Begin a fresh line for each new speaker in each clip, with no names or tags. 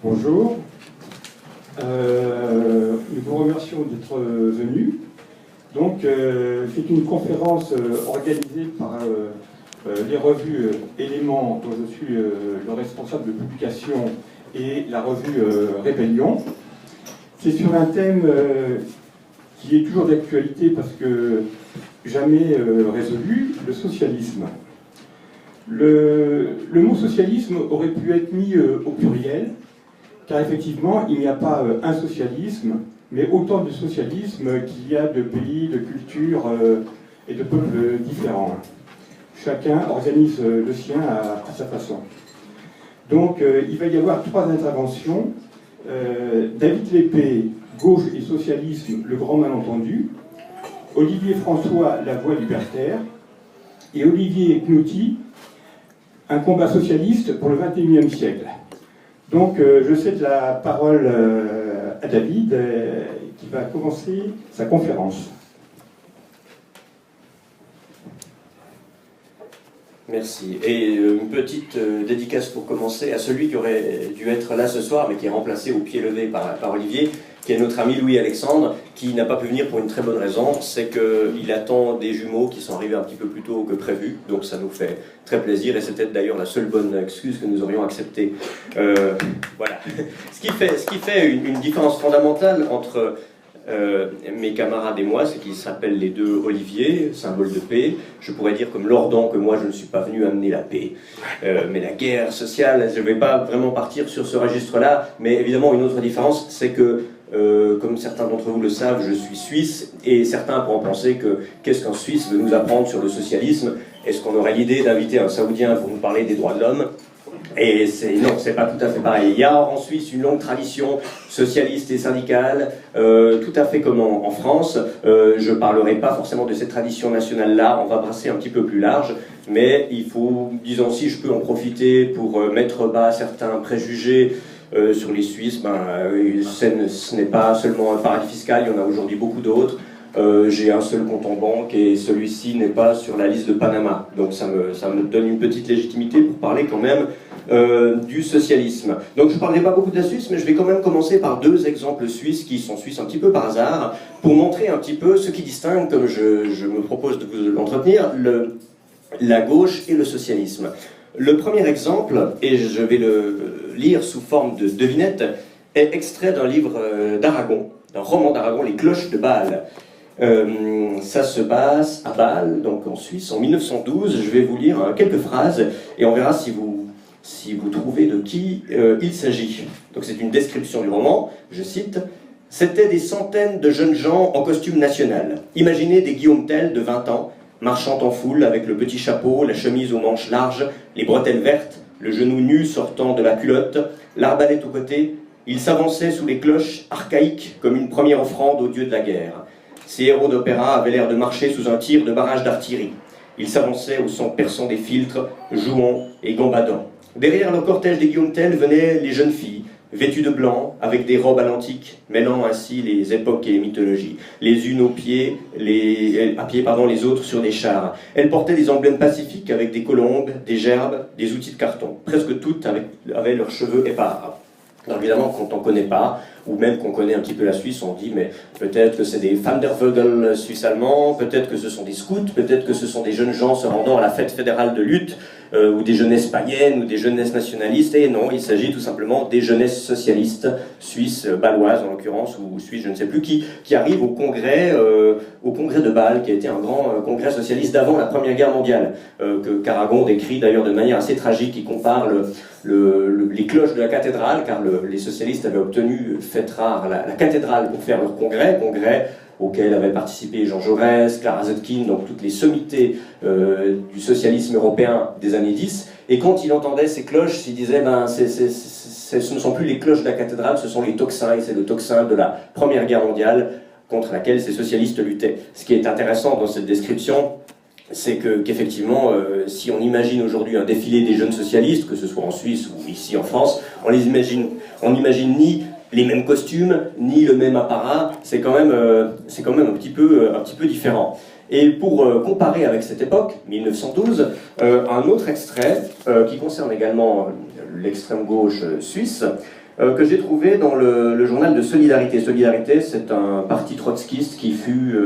Bonjour. Nous vous remercions d'être venus. Donc, c'est une conférence organisée par les revues Éléments, dont je suis le responsable de publication, et la revue Rébellion. C'est sur un thème qui est toujours d'actualité parce que jamais résolu, le socialisme. Le mot socialisme aurait pu être mis au pluriel, car effectivement, il n'y a pas un socialisme, mais autant de socialisme qu'il y a de pays, de cultures et de peuples différents. Chacun organise le sien à sa façon. Donc, il va y avoir 3 interventions. David Lépée, Gauche et socialisme, le grand malentendu. Olivier François, la voie libertaire. Et Olivier Knouty, un combat socialiste pour le XXIe siècle. Donc, je cède la parole à David, qui va commencer sa conférence.
Merci. Et une petite dédicace pour commencer à celui qui aurait dû être là ce soir, mais qui est remplacé au pied levé par Olivier, qui est notre ami Louis-Alexandre, qui n'a pas pu venir pour une très bonne raison, c'est qu'il attend des jumeaux qui sont arrivés un petit peu plus tôt que prévu, donc ça nous fait très plaisir, et c'est peut-être d'ailleurs la seule bonne excuse que nous aurions acceptée. Voilà. Ce qui fait une différence fondamentale entre mes camarades et moi, c'est qu'ils s'appellent les deux Olivier, symbole de paix. Je pourrais dire comme Lordon que moi je ne suis pas venu amener la paix, mais la guerre sociale. Je ne vais pas vraiment partir sur ce registre-là, mais évidemment une autre différence, c'est que comme certains d'entre vous le savent, je suis suisse, et certains pourront penser que qu'est-ce qu'un Suisse veut nous apprendre sur le socialisme? Est-ce qu'on aurait l'idée d'inviter un Saoudien pour nous parler des droits de l'homme? Et non, c'est pas tout à fait pareil. Il y a en Suisse une longue tradition socialiste et syndicale, tout à fait comme en France. Je parlerai pas forcément de cette tradition nationale-là, on va brasser un petit peu plus large, mais il faut, disons, si je peux en profiter pour mettre bas certains préjugés sur les Suisses, ce n'est pas seulement un paradis fiscal, il y en a aujourd'hui beaucoup d'autres. J'ai un seul compte en banque et celui-ci n'est pas sur la liste de Panama. Donc ça me donne une petite légitimité pour parler quand même du socialisme. Donc je ne parlerai pas beaucoup de la Suisse, mais je vais quand même commencer par 2 exemples suisses qui sont suisses un petit peu par hasard, pour montrer un petit peu ce qui distingue, comme je me propose de vous l'entretenir, la gauche et le socialisme. Le premier exemple, et je vais le lire sous forme de devinette, est extrait d'un livre d'Aragon, d'un roman d'Aragon, Les Cloches de Bâle. Ça se passe à Bâle, donc en Suisse, en 1912. Je vais vous lire quelques phrases et on verra si vous trouvez de qui il s'agit. Donc c'est une description du roman, je cite. « C'étaient des centaines de jeunes gens en costume national. Imaginez des Guillaume Tell de 20 ans, marchant en foule avec le petit chapeau, la chemise aux manches larges, les bretelles vertes, le genou nu sortant de la culotte, l'arbalète au côté. Ils s'avançaient sous les cloches, archaïques comme une première offrande au dieu de la guerre. Ces héros d'opéra avaient l'air de marcher sous un tir de barrage d'artillerie. Ils s'avançaient au son perçant des filtres, jouant et gambadant. Derrière le cortège des Guillaume Tell venaient les jeunes filles, vêtues de blanc, avec des robes à l'antique, mêlant ainsi les époques et les mythologies. Les unes à pied, les autres sur des chars. Elles portaient des emblèmes pacifiques avec des colombes, des gerbes, des outils de carton. Presque toutes avaient leurs cheveux épars. Alors évidemment, quand on ne connaît pas, ou même qu'on connaît un petit peu la Suisse, on dit mais peut-être que c'est des Vandervögel suisse-allemands, peut-être que ce sont des scouts, peut-être que ce sont des jeunes gens se rendant à la fête fédérale de lutte, ou des jeunesses païennes, ou des jeunesses nationalistes, et non, il s'agit tout simplement des jeunesses socialistes, suisses, bâloises en l'occurrence, ou suisses, je ne sais plus, qui arrivent au congrès de Bâle, qui a été un grand congrès socialiste d'avant la Première Guerre mondiale, que Aragon décrit d'ailleurs de manière assez tragique. Il compare les cloches de la cathédrale, car les socialistes avaient obtenu, fête rare, la cathédrale pour faire leur congrès auquel avaient participé Jean Jaurès, Clara Zetkin, donc toutes les sommités du socialisme européen des années 10. Et quand il entendait ces cloches, il disait ce ne sont plus les cloches de la cathédrale, ce sont les tocsins, et c'est le tocsin de la Première Guerre mondiale contre laquelle ces socialistes luttaient. Ce qui est intéressant dans cette description, c'est qu'effectivement, si on imagine aujourd'hui un défilé des jeunes socialistes, que ce soit en Suisse ou ici en France, on n'imagine ni les mêmes costumes, ni le même apparat, c'est quand même un petit peu différent. Et pour comparer avec cette époque, 1912, un autre extrait qui concerne également l'extrême gauche suisse, que j'ai trouvé dans le journal de Solidarité. Solidarité, c'est un parti trotskiste qui fut,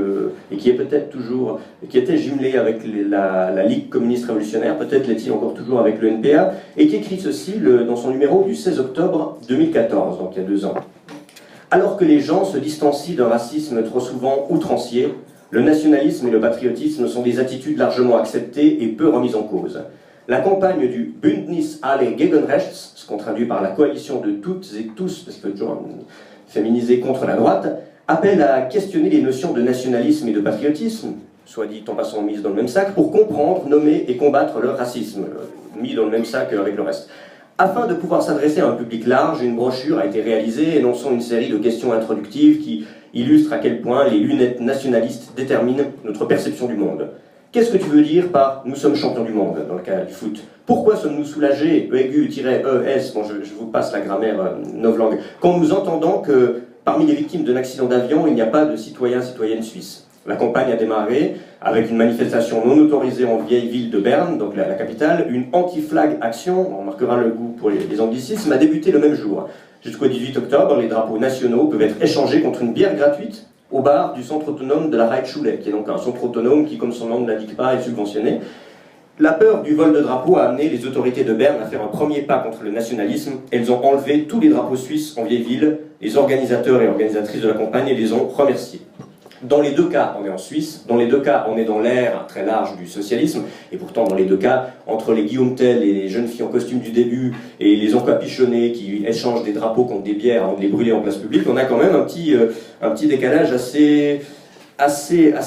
et qui est peut-être toujours, qui était jumelé avec la Ligue communiste révolutionnaire, peut-être l'est-il encore toujours avec le NPA, et qui écrit ceci dans son numéro du 16 octobre 2014, donc il y a 2 ans. Alors que les gens se distancient d'un racisme trop souvent outrancier, le nationalisme et le patriotisme sont des attitudes largement acceptées et peu remises en cause. La campagne du Bündnis alle Gegenrechts, ce qu'on traduit par la coalition de toutes et tous, parce que toujours féminisé contre la droite, appelle à questionner les notions de nationalisme et de patriotisme, soit dit en passant mises dans le même sac, pour comprendre, nommer et combattre le racisme, mis dans le même sac avec le reste. Afin de pouvoir s'adresser à un public large, une brochure a été réalisée énonçant une série de questions introductives qui illustrent à quel point les lunettes nationalistes déterminent notre perception du monde. Qu'est-ce que tu veux dire par « nous sommes champions du monde » dans le cas du foot? Pourquoi sommes-nous soulagés, E-aigu-ES, bon je vous passe la grammaire novlangue, quand nous entendons que parmi les victimes d'un accident d'avion, il n'y a pas de citoyens-citoyennes suisses? La campagne a démarré avec une manifestation non autorisée en vieille ville de Berne, donc la capitale. Une anti-flag action, on remarquera le goût pour les anglicismes, a débuté le même jour. Jusqu'au 18 octobre, les drapeaux nationaux peuvent être échangés contre une bière gratuite au bar du centre autonome de la Reitschule, qui est donc un centre autonome qui, comme son nom ne l'indique pas, est subventionné. La peur du vol de drapeaux a amené les autorités de Berne à faire un premier pas contre le nationalisme. Elles ont enlevé tous les drapeaux suisses en vieille ville. Les organisateurs et organisatrices de la campagne les ont remerciés. Dans les 2 cas, on est en Suisse, dans les 2 cas, on est dans l'ère très large du socialisme, et pourtant dans les 2 cas, entre les Guillaume Tell et les jeunes filles en costume du début, et les encapuchonnés qui échangent des drapeaux contre des bières avant de les brûler en place publique, on a quand même un petit décalage assez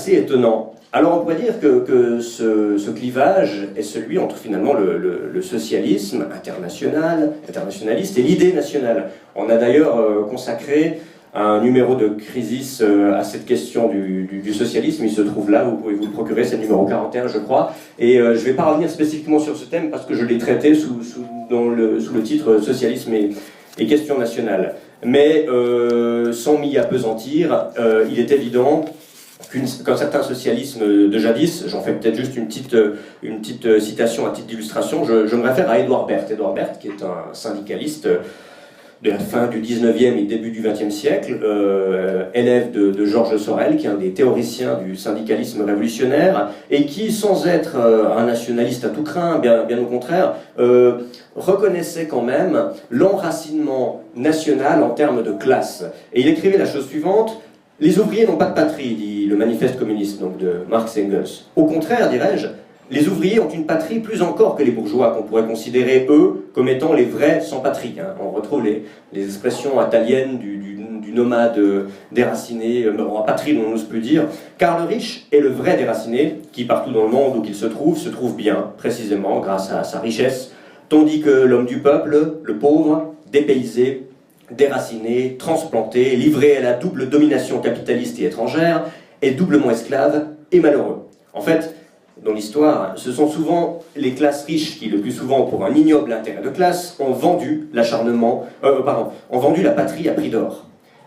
étonnant. Alors on pourrait dire que ce clivage est celui entre finalement le socialisme internationaliste et l'idée nationale. On a d'ailleurs consacré un numéro de Crisis à cette question du socialisme. Il se trouve là, vous pouvez vous le procurer, c'est le numéro 41 je crois, et je ne vais pas revenir spécifiquement sur ce thème parce que je l'ai traité sous le titre Socialisme et questions nationales. Mais sans m'y appesantir, il est évident qu'un certain socialisme de jadis, j'en fais peut-être juste une petite citation à titre d'illustration, je me réfère à Edouard Berthe. Edouard Berthe, qui est un syndicaliste de la fin du 19e et début du 20e siècle, élève de Georges Sorel, qui est un des théoriciens du syndicalisme révolutionnaire, et qui, sans être un nationaliste à tout crin, bien au contraire, reconnaissait quand même l'enracinement national en termes de classe. Et il écrivait la chose suivante: « Les ouvriers n'ont pas de patrie », dit le manifeste communiste donc de Marx et Engels. Au contraire, dirais-je, les ouvriers ont une patrie plus encore que les bourgeois, qu'on pourrait considérer, eux, comme étant les vrais sans-patrie. On retrouve les expressions italiennes du nomade déraciné, en patrie, on n'ose plus dire, car le riche est le vrai déraciné, qui partout dans le monde où qu'il se trouve bien, précisément, grâce à sa richesse, tandis que l'homme du peuple, le pauvre, dépaysé, déraciné, transplanté, livré à la double domination capitaliste et étrangère, est doublement esclave et malheureux. En fait, dans l'histoire, ce sont souvent les classes riches qui, le plus souvent pour un ignoble intérêt de classe, ont vendu ont vendu la patrie à prix d'or,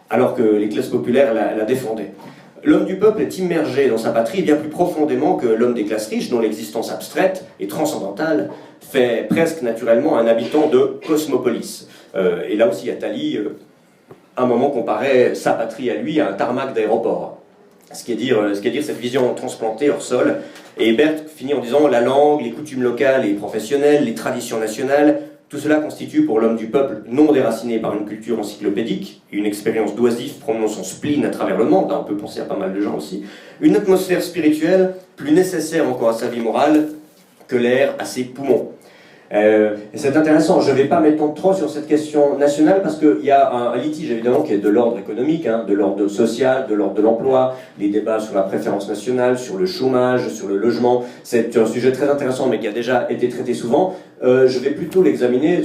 alors que les classes populaires la défendaient. L'homme du peuple est immergé dans sa patrie bien plus profondément que l'homme des classes riches, dont l'existence abstraite et transcendantale fait presque naturellement un habitant de cosmopolis. Et là aussi, Attali, à un moment, comparait sa patrie à lui à un tarmac d'aéroport. Ce qui est dire cette vision transplantée hors sol. Et Berthe finit en disant: la langue, les coutumes locales et professionnelles, les traditions nationales, tout cela constitue pour l'homme du peuple, non déraciné par une culture encyclopédique, une expérience d'oisif promenant son spleen à travers le monde, on peut penser à pas mal de gens aussi, une atmosphère spirituelle plus nécessaire encore à sa vie morale que l'air à ses poumons. Et c'est intéressant, je ne vais pas m'étendre trop sur cette question nationale parce qu'il y a un litige évidemment qui est de l'ordre économique, de l'ordre social, de l'ordre de l'emploi, les débats sur la préférence nationale, sur le chômage, sur le logement. C'est un sujet très intéressant mais qui a déjà été traité souvent. Je vais plutôt l'examiner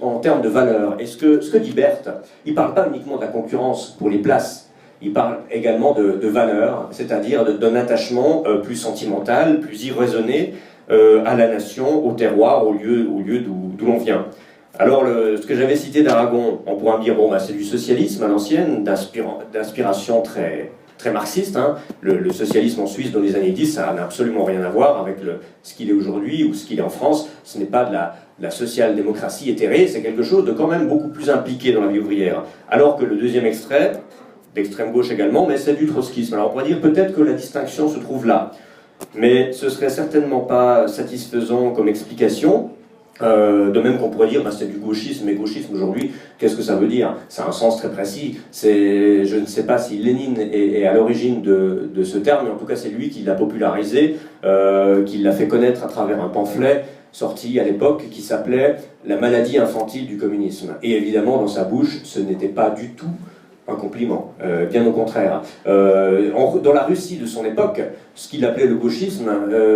en termes de valeurs. Et ce que dit Berthe, il ne parle pas uniquement de la concurrence pour les places, il parle également de valeurs, c'est-à-dire d'un attachement plus sentimental, plus irraisonné, à la nation, au terroir, au lieu d'où l'on vient. Alors, ce que j'avais cité d'Aragon, on pourrait me dire, bon, c'est du socialisme à l'ancienne, d'inspiration très très marxiste. Hein. Le socialisme en Suisse dans les années 10, ça n'a absolument rien à voir avec ce qu'il est aujourd'hui ou ce qu'il est en France. Ce n'est pas de la social-démocratie éthérée, c'est quelque chose de quand même beaucoup plus impliqué dans la vie ouvrière. Alors que le deuxième extrait, d'extrême gauche également, mais c'est du trotskisme. Alors on pourrait dire peut-être que la distinction se trouve là, mais ce serait certainement pas satisfaisant comme explication. De même qu'on pourrait dire c'est du gauchisme, mais gauchisme aujourd'hui, qu'est-ce que ça veut dire? C'est un sens très précis. Je ne sais pas si Lénine est à l'origine de ce terme, mais en tout cas c'est lui qui l'a popularisé, qui l'a fait connaître à travers un pamphlet sorti à l'époque qui s'appelait « La maladie infantile du communisme ». Et évidemment, dans sa bouche, ce n'était pas du tout un compliment, bien au contraire. Dans la Russie de son époque, ce qu'il appelait le gauchisme,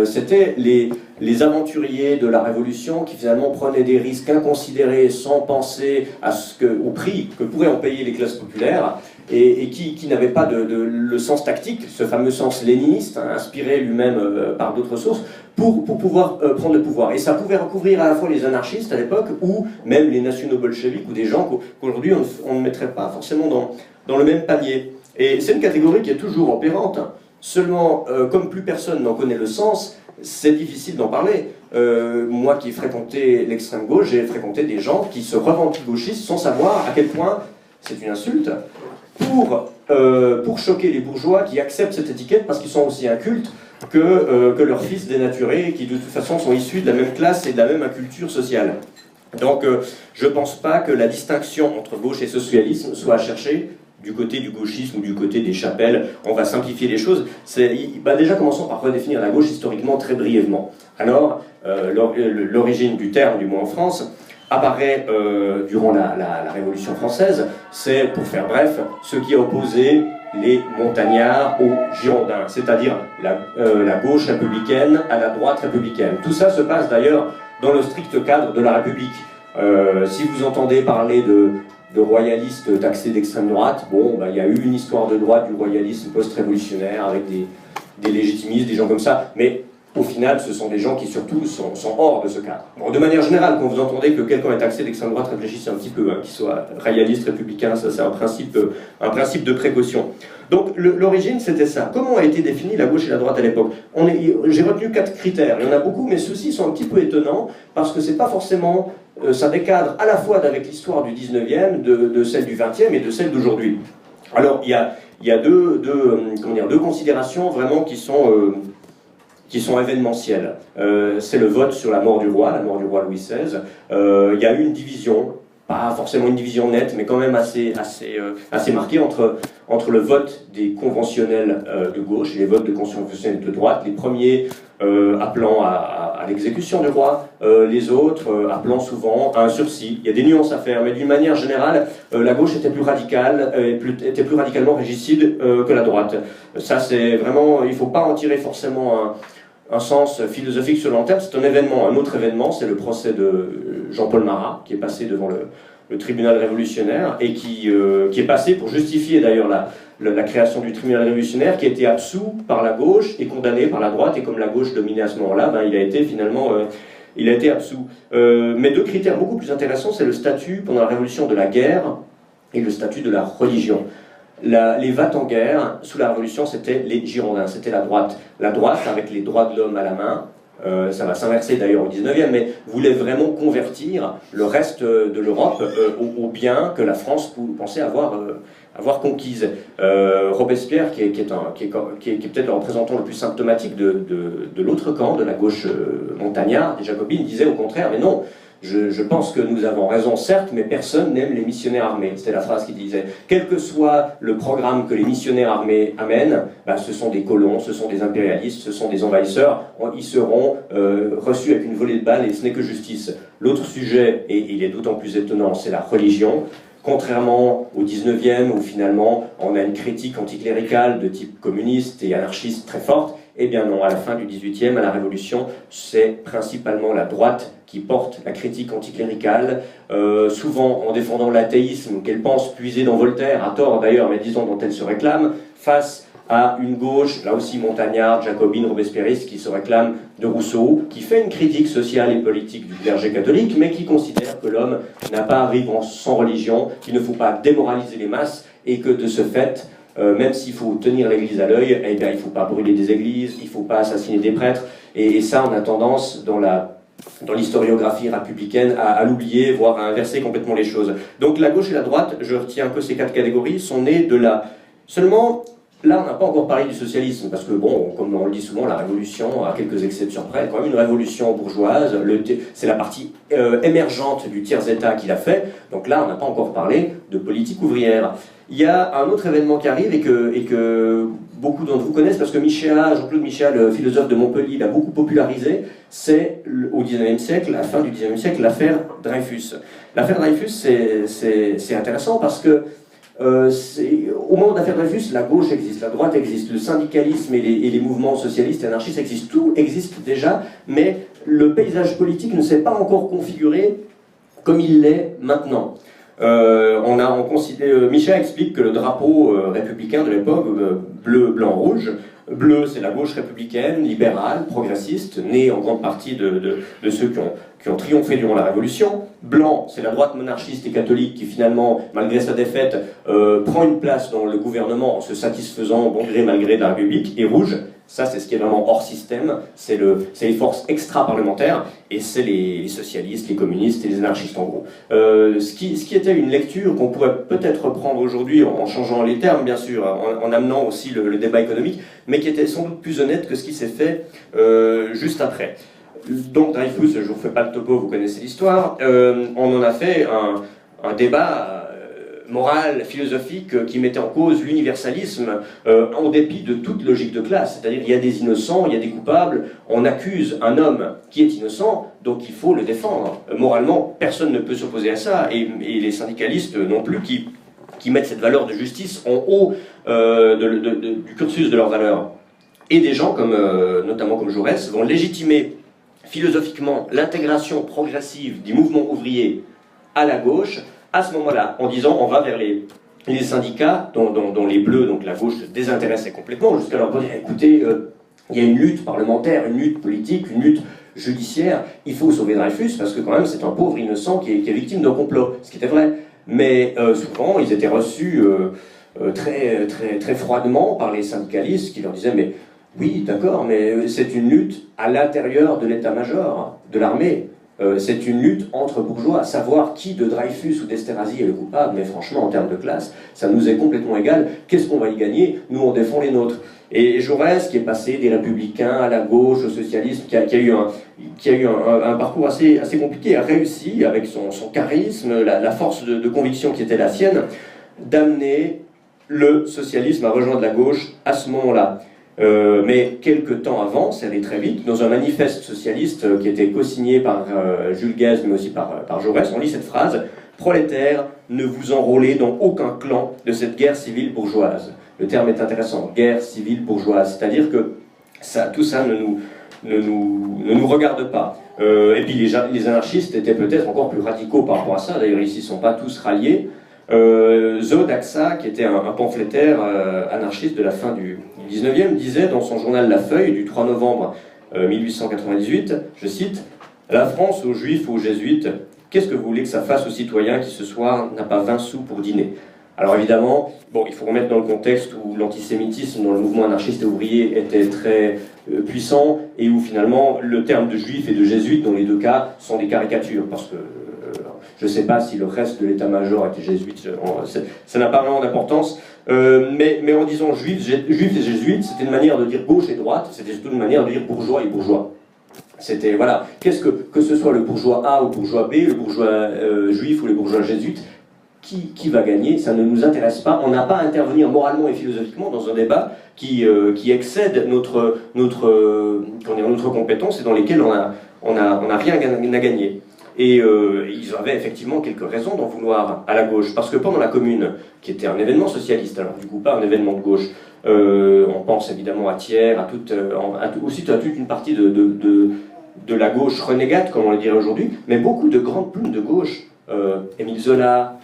c'était les aventuriers de la Révolution qui finalement prenaient des risques inconsidérés sans penser au prix que pourraient en payer les classes populaires et qui n'avaient pas le sens tactique, ce fameux sens léniniste, hein, inspiré lui-même par d'autres sources, pour pouvoir prendre le pouvoir. Et ça pouvait recouvrir à la fois les anarchistes à l'époque ou même les nationaux-bolcheviques ou des gens qu'aujourd'hui on ne mettrait pas forcément dans le même panier. Et c'est une catégorie qui est toujours opérante. Seulement, comme plus personne n'en connaît le sens, c'est difficile d'en parler. Moi qui ai fréquenté l'extrême gauche, j'ai fréquenté des gens qui se revendiquent gauchistes sans savoir à quel point c'est une insulte pour choquer les bourgeois qui acceptent cette étiquette parce qu'ils sont aussi incultes que leurs fils dénaturés qui de toute façon sont issus de la même classe et de la même culture sociale. Donc je ne pense pas que la distinction entre gauche et socialisme soit à chercher du côté du gauchisme ou du côté des chapelles. On va simplifier les choses. Déjà commençons par redéfinir la gauche historiquement très brièvement. Alors, l'origine du terme, du mot en France, apparaît durant la Révolution française. C'est, pour faire bref, ce qui a opposé les montagnards aux girondins, c'est-à-dire la gauche républicaine à la droite républicaine. Tout ça se passe d'ailleurs dans le strict cadre de la République. Si vous entendez parler de royalistes taxés d'extrême droite, il y a eu une histoire de droite du royalisme post-révolutionnaire avec des légitimistes, des gens comme ça, mais au final, ce sont des gens qui surtout sont hors de ce cadre. Bon, de manière générale, quand vous entendez que quelqu'un est taxé d'extrême droite, réfléchissez un petit peu, hein, qu'il soit royaliste, républicain, ça c'est un principe de précaution. Donc l'origine c'était ça. Comment a été définie la gauche et la droite à l'époque? J'ai retenu 4 critères, il y en a beaucoup, mais ceux-ci sont un petit peu étonnants, parce que c'est pas forcément, ça décadre à la fois avec l'histoire du 19e, de celle du 20e et de celle d'aujourd'hui. Alors il y a deux considérations vraiment qui sont événementielles. C'est le vote sur la mort du roi Louis XVI. Il y a eu une division, pas forcément une division nette, mais quand même assez marquée entre le vote des conventionnels de gauche et les votes de conventionnels de droite. Les premiers appelant à l'exécution du roi, les autres appelant souvent à un sursis. Il y a des nuances à faire, mais d'une manière générale, la gauche était plus radicale, était plus radicalement régicide que la droite. Ça, c'est vraiment, il ne faut pas en tirer forcément un sens philosophique sur le long terme. C'est un événement. Un autre événement, c'est le procès de Jean-Paul Marat, qui est passé devant le tribunal révolutionnaire et qui est passé pour justifier d'ailleurs la création du tribunal révolutionnaire, qui a été absous par la gauche et condamné par la droite, et comme la gauche dominait à ce moment-là, il a été finalement absous. Mais 2 critères beaucoup plus intéressants, c'est le statut pendant la révolution de la guerre et le statut de la religion. Les va-t-en-guerre sous la Révolution, c'était les Girondins, c'était la droite. La droite, avec les droits de l'homme à la main, ça va s'inverser d'ailleurs au 19e, mais voulait vraiment convertir le reste de l'Europe au bien que la France pensait avoir conquise. Robespierre, qui est peut-être le représentant le plus symptomatique de l'autre camp, de la gauche montagnarde, des Jacobines, disait au contraire, mais non, je pense que nous avons raison, certes, mais personne n'aime les missionnaires armés. C'était la phrase qu'il disait. Quel que soit le programme que les missionnaires armés amènent, ce sont des colons, ce sont des impérialistes, ce sont des envahisseurs. Ils seront reçus avec une volée de balles et ce n'est que justice. L'autre sujet, et il est d'autant plus étonnant, c'est la religion. Contrairement au 19e, où finalement on a une critique anticléricale de type communiste et anarchiste très forte, eh bien non, à la fin du 18e, à la Révolution, c'est principalement la droite qui porte la critique anticléricale, souvent en défendant l'athéisme qu'elle pense puiser dans Voltaire, à tort d'ailleurs, mais disons dont elle se réclame, face à une gauche, là aussi montagnarde, jacobine, robespierriste, qui se réclame de Rousseau, qui fait une critique sociale et politique du clergé catholique, mais qui considère que l'homme n'a pas à vivre sans religion, qu'il ne faut pas démoraliser les masses, et que de ce fait, même s'il faut tenir l'église à l'œil, eh bien, il ne faut pas brûler des églises, il ne faut pas assassiner des prêtres, et ça, on a tendance, dans l'historiographie républicaine, à l'oublier, voire à inverser complètement les choses. Donc la gauche et la droite, je retiens que ces 4 catégories, sont nées de là. Seulement, là, on n'a pas encore parlé du socialisme, parce que, bon, comme on le dit souvent, la révolution, à quelques exceptions près, quand même une révolution bourgeoise, c'est la partie émergente du tiers-État qui l'a fait, donc là, on n'a pas encore parlé de politique ouvrière. Il y a un autre événement qui arrive et que beaucoup d'entre vous connaissent, parce que Jean-Claude Michéa, le philosophe de Montpellier, l'a beaucoup popularisé, c'est au XIXe siècle, à la fin du XIXe siècle, l'affaire Dreyfus. L'affaire Dreyfus, c'est intéressant parce que au moment de l'affaire Dreyfus, la gauche existe, la droite existe, le syndicalisme et les mouvements socialistes et anarchistes existent, tout existe déjà, mais le paysage politique ne s'est pas encore configuré comme il l'est maintenant. Michel explique que le drapeau républicain de l'époque, bleu, blanc, rouge, bleu c'est la gauche républicaine, libérale, progressiste, née en grande partie de ceux qui ont triomphé durant la Révolution. Blanc, c'est la droite monarchiste et catholique qui finalement, malgré sa défaite, prend une place dans le gouvernement en se satisfaisant bon gré mal gré de la République. Et rouge, ça c'est ce qui est vraiment hors système, c'est les forces extra-parlementaires, et c'est les socialistes, les communistes et les anarchistes en gros. Ce qui était une lecture qu'on pourrait peut-être reprendre aujourd'hui en changeant les termes bien sûr, en amenant aussi le débat économique, mais qui était sans doute plus honnête que ce qui s'est fait juste après. Donc Dreyfus, je ne vous fais pas le topo, vous connaissez l'histoire, on en a fait un débat moral, philosophique, qui mettait en cause l'universalisme en dépit de toute logique de classe. C'est-à-dire il y a des innocents, il y a des coupables, on accuse un homme qui est innocent, donc il faut le défendre. Moralement, personne ne peut s'opposer à ça, et les syndicalistes non plus qui mettent cette valeur de justice en haut du cursus de leurs valeurs. Et des gens, notamment comme Jaurès, vont légitimer philosophiquement l'intégration progressive du mouvement ouvrier à la gauche, à ce moment-là, en disant on va vers les syndicats dont les bleus, donc la gauche, se désintéressait complètement, jusqu'à leur dire écoutez, il y a une lutte parlementaire, une lutte politique, une lutte judiciaire, il faut sauver Dreyfus, parce que quand même c'est un pauvre innocent qui est victime d'un complot, ce qui était vrai. Mais souvent, ils étaient reçus très, très, très froidement par les syndicalistes qui leur disaient mais oui, d'accord, mais c'est une lutte à l'intérieur de l'état-major, de l'armée. C'est une lutte entre bourgeois. Savoir qui de Dreyfus ou d'Esterhazy est le coupable, mais franchement, en termes de classe, ça nous est complètement égal. Qu'est-ce qu'on va y gagner? Nous, on défend les nôtres. Et Jaurès, qui est passé des républicains à la gauche, au socialisme, qui a eu un parcours assez compliqué, a réussi, avec son charisme, la force de conviction qui était la sienne, d'amener le socialisme à rejoindre la gauche à ce moment-là. Mais quelques temps avant, c'est allé très vite, dans un manifeste socialiste qui était co-signé par Jules Guesde, mais aussi par Jaurès, on lit cette phrase « Prolétaires, ne vous enrôlez dans aucun clan de cette guerre civile bourgeoise ». Le terme est intéressant, guerre civile bourgeoise, c'est-à-dire que tout ça ne nous regarde pas. Et puis les anarchistes étaient peut-être encore plus radicaux par rapport à ça, d'ailleurs ici ils ne sont pas tous ralliés. Zo Daxa, qui était un pamphlétaire anarchiste de la fin du 19e, disait dans son journal La Feuille du 3 novembre 1898, je cite « La France aux juifs, aux jésuites, qu'est-ce que vous voulez que ça fasse aux citoyens qui ce soir n'a pas 20 sous pour dîner ?» Alors évidemment, bon, il faut remettre dans le contexte où l'antisémitisme dans le mouvement anarchiste et ouvrier était très puissant, et où finalement le terme de juif et de jésuite dans les deux cas sont des caricatures, parce que je ne sais pas si le reste de l'état-major était jésuite, ça n'a pas vraiment d'importance, mais en disant juif et jésuite, c'était une manière de dire gauche et droite, c'était surtout une manière de dire bourgeois et bourgeois. C'était, voilà, que ce soit le bourgeois A ou le bourgeois B, le bourgeois juif ou le bourgeois jésuite, qui va gagner, ça ne nous intéresse pas. On n'a pas à intervenir moralement et philosophiquement dans un débat qui excède notre compétence et dans lesquels on n'a rien à gagner. Et ils avaient effectivement quelques raisons d'en vouloir à la gauche, parce que pendant la Commune, qui était un événement socialiste, alors du coup pas un événement de gauche, on pense évidemment à Thiers, aussi à toute une partie de la gauche renégate, comme on le dirait aujourd'hui, mais beaucoup de grandes plumes de gauche, Émile Zola,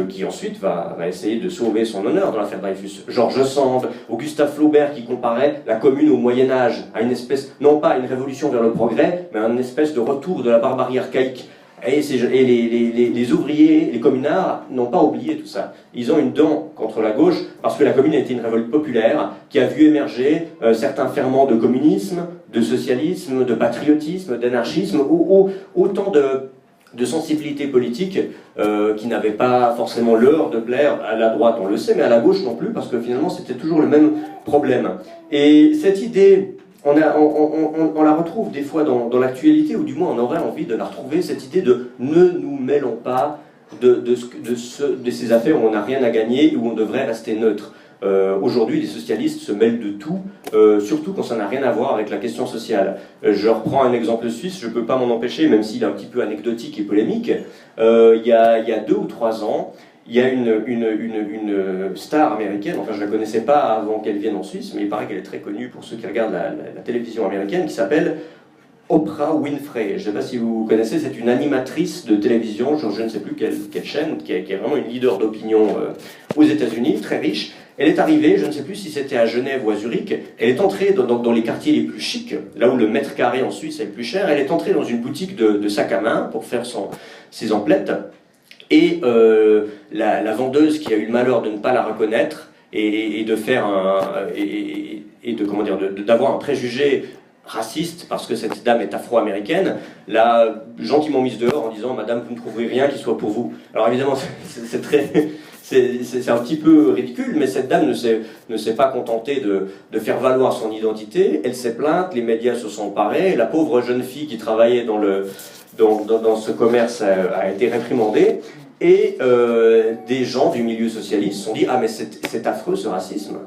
qui ensuite va essayer de sauver son honneur dans l'affaire Dreyfus, Georges Sand, ou Gustave Flaubert, qui comparait la Commune au Moyen-Âge à une espèce, non pas une révolution vers le progrès, mais à une espèce de retour de la barbarie archaïque. Et les ouvriers, les communards n'ont pas oublié tout ça. Ils ont une dent contre la gauche parce que la commune a été une révolte populaire qui a vu émerger certains ferments de communisme, de socialisme, de patriotisme, d'anarchisme, ou autant de sensibilité politique qui n'avaient pas forcément l'heure de plaire à la droite, on le sait, mais à la gauche non plus, parce que finalement c'était toujours le même problème. Et cette idée, on la retrouve des fois dans l'actualité, ou du moins on aurait envie de la retrouver, cette idée de ne nous mêlons pas de ces affaires où on n'a rien à gagner et où on devrait rester neutre. Aujourd'hui, les socialistes se mêlent de tout, surtout quand ça n'a rien à voir avec la question sociale. Je reprends un exemple suisse, je ne peux pas m'en empêcher, même s'il est un petit peu anecdotique et polémique. Il y a 2 ou 3 ans, il y a une star américaine, enfin je ne la connaissais pas avant qu'elle vienne en Suisse, mais il paraît qu'elle est très connue pour ceux qui regardent la télévision américaine, qui s'appelle Oprah Winfrey. Je ne sais pas si vous connaissez, c'est une animatrice de télévision, je ne sais plus quelle chaîne, qui est vraiment une leader d'opinion aux États-Unis, très riche. Elle est arrivée, je ne sais plus si c'était à Genève ou à Zurich, elle est entrée dans les quartiers les plus chics, là où le mètre carré en Suisse est le plus cher, elle est entrée dans une boutique de sacs à main pour faire ses emplettes, et la vendeuse qui a eu le malheur de ne pas la reconnaître et de faire d'avoir un préjugé raciste parce que cette dame est afro-américaine, l'a gentiment mise dehors en disant « Madame, vous ne trouverez rien qui soit pour vous ». Alors évidemment, c'est un petit peu ridicule, mais cette dame ne s'est pas contentée de faire valoir son identité, elle s'est plainte, les médias se sont emparés, la pauvre jeune fille qui travaillait dans ce commerce a été réprimandée, et des gens du milieu socialiste se sont dit « Ah mais c'est affreux ce racisme ».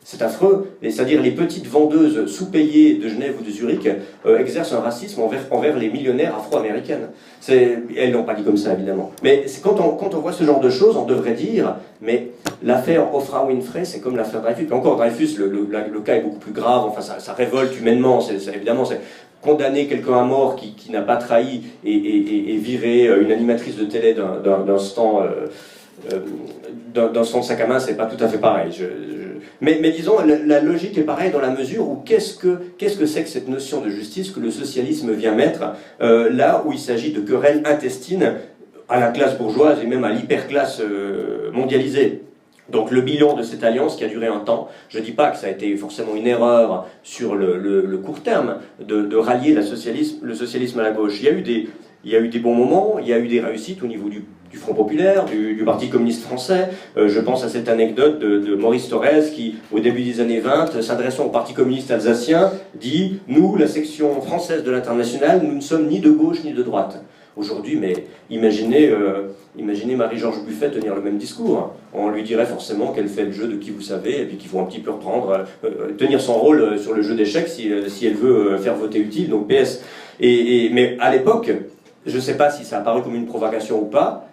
C'est affreux, c'est-à-dire les petites vendeuses sous-payées de Genève ou de Zurich exercent un racisme envers les millionnaires afro-américaines. Elles n'ont pas dit comme ça, évidemment. Mais quand on voit ce genre de choses, on devrait dire, mais l'affaire Oprah Winfrey, c'est comme l'affaire Dreyfus. Et encore, Dreyfus, le cas est beaucoup plus grave, enfin ça révolte humainement, évidemment, c'est condamner quelqu'un à mort qui n'a pas trahi et virer une animatrice de télé d'un stand de sac à main, c'est pas tout à fait pareil. Mais disons, la logique est pareille dans la mesure où qu'est-ce que c'est que cette notion de justice que le socialisme vient mettre là où il s'agit de querelles intestines à la classe bourgeoise et même à l'hyperclasse mondialisée. Donc le bilan de cette alliance qui a duré un temps, je ne dis pas que ça a été forcément une erreur sur le court terme de rallier le socialisme à la gauche. Il y a eu des bons moments, il y a eu des réussites au niveau du Front Populaire, du Parti communiste français. Je pense à cette anecdote de Maurice Thorez qui, au début des années 20, s'adressant au Parti communiste alsacien, dit « Nous, la section française de l'Internationale, nous ne sommes ni de gauche ni de droite ». Aujourd'hui, mais imaginez Marie-Georges Buffet tenir le même discours. On lui dirait forcément qu'elle fait le jeu de qui vous savez, et puis qu'il faut un petit peu reprendre, tenir son rôle sur le jeu d'échecs si elle veut faire voter utile, donc PS. Mais à l'époque, je ne sais pas si ça a apparu comme une provocation ou pas,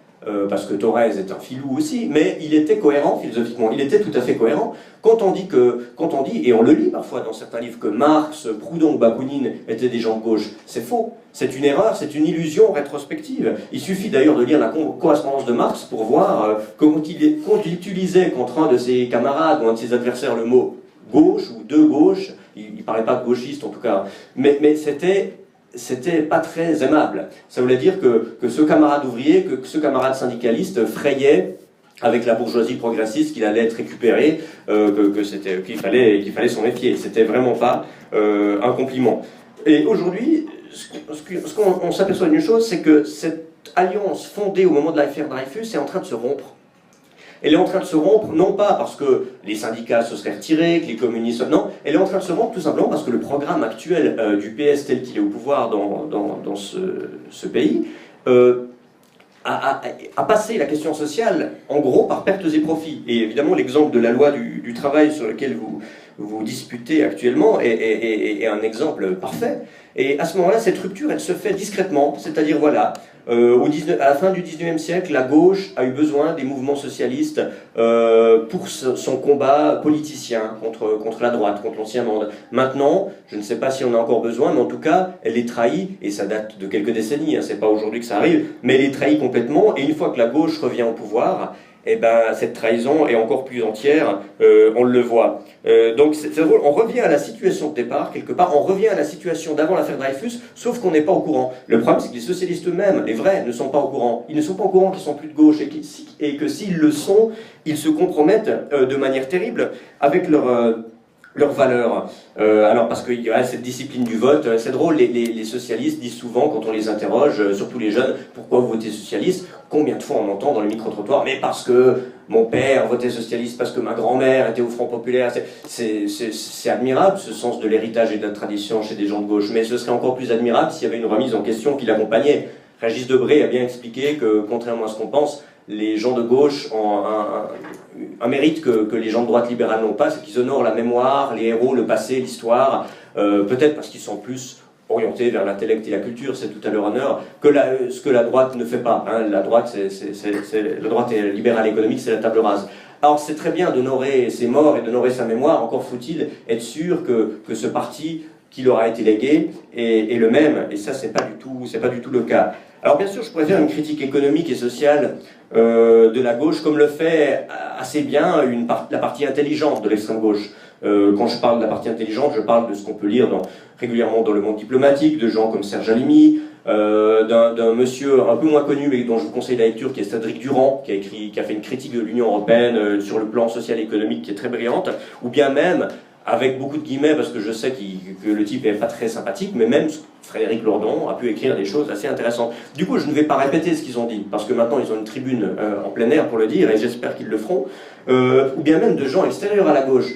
parce que Thorez est un filou aussi, mais il était cohérent philosophiquement, il était tout à fait cohérent. Quand on dit, et on le lit parfois dans certains livres, que Marx, Proudhon, Bakounine étaient des gens de gauche, c'est faux. C'est une erreur, c'est une illusion rétrospective. Il suffit d'ailleurs de lire la correspondance de Marx pour voir quand il utilisait contre un de ses camarades ou un de ses adversaires le mot gauche ou de gauche, il ne parlait pas de gauchiste en tout cas, mais c'était pas très aimable. Ça voulait dire que ce camarade ouvrier, que ce camarade syndicaliste frayait avec la bourgeoisie progressiste qu'il allait être récupéré, qu'il fallait s'en méfier. C'était vraiment pas un compliment. Et aujourd'hui, on s'aperçoit d'une chose, c'est que cette alliance fondée au moment de l'affaire Dreyfus est en train de se rompre. Elle est en train de se rompre, non pas parce que les syndicats se seraient retirés, que les communistes... Non, elle est en train de se rompre tout simplement parce que le programme actuel du PS tel qu'il est au pouvoir dans ce pays a passé la question sociale, en gros, par pertes et profits. Et évidemment, l'exemple de la loi du travail sur lequel vous disputez actuellement est un exemple parfait. Et à ce moment-là, cette rupture, elle se fait discrètement, c'est-à-dire, voilà, à la fin du 19e siècle, la gauche a eu besoin des mouvements socialistes pour son combat politicien contre la droite, contre l'ancien monde. Maintenant, je ne sais pas si on a encore besoin, mais en tout cas, elle est trahie, et ça date de quelques décennies, hein, c'est pas aujourd'hui que ça arrive, mais elle est trahie complètement, et une fois que la gauche revient au pouvoir, eh ben, cette trahison est encore plus entière, on le voit. Donc c'est drôle, on revient à la situation de départ, quelque part, on revient à la situation d'avant l'affaire Dreyfus, sauf qu'on n'est pas au courant. Le problème, c'est que les socialistes eux-mêmes, les vrais, ne sont pas au courant. Ils ne sont pas au courant qu'ils sont plus de gauche, et que s'ils le sont, ils se compromettent de manière terrible avec leurs valeurs. Alors parce qu'il y a cette discipline du vote, c'est drôle, les socialistes disent souvent, quand on les interroge, surtout les jeunes, pourquoi vous votez socialiste? Combien de fois on entend dans les micro-trottoirs, mais parce que mon père votait socialiste, parce que ma grand-mère était au Front Populaire. C'est admirable ce sens de l'héritage et de la tradition chez des gens de gauche, mais ce serait encore plus admirable s'il y avait une remise en question qui l'accompagnait. Régis Debray a bien expliqué que, contrairement à ce qu'on pense, les gens de gauche ont un mérite que les gens de droite libérale n'ont pas, c'est qu'ils honorent la mémoire, les héros, le passé, l'histoire, peut-être parce qu'ils sont plus orientés vers l'intellect et la culture, c'est tout à leur honneur, ce que la droite ne fait pas. Hein. La droite est libérale économique, c'est la table rase. Alors c'est très bien d'honorer ses morts et d'honorer sa mémoire, encore faut-il être sûr que ce parti qui leur a été légué est le même, et ça c'est pas du tout le cas. Alors bien sûr, je pourrais faire une critique économique et sociale de la gauche, comme le fait assez bien la partie intelligente de l'extrême gauche. Quand je parle de la partie intelligente, je parle de ce qu'on peut lire régulièrement dans le monde diplomatique, de gens comme Serge Halimi, d'un monsieur un peu moins connu, mais dont je vous conseille la lecture, qui est Cédric Durand, qui a fait une critique de l'Union européenne sur le plan social et économique qui est très brillante, ou bien même, avec beaucoup de guillemets, parce que je sais que le type n'est pas très sympathique, mais même Frédéric Lordon a pu écrire des choses assez intéressantes. Du coup, je ne vais pas répéter ce qu'ils ont dit, parce que maintenant ils ont une tribune en plein air pour le dire, et j'espère qu'ils le feront, ou bien même de gens extérieurs à la gauche.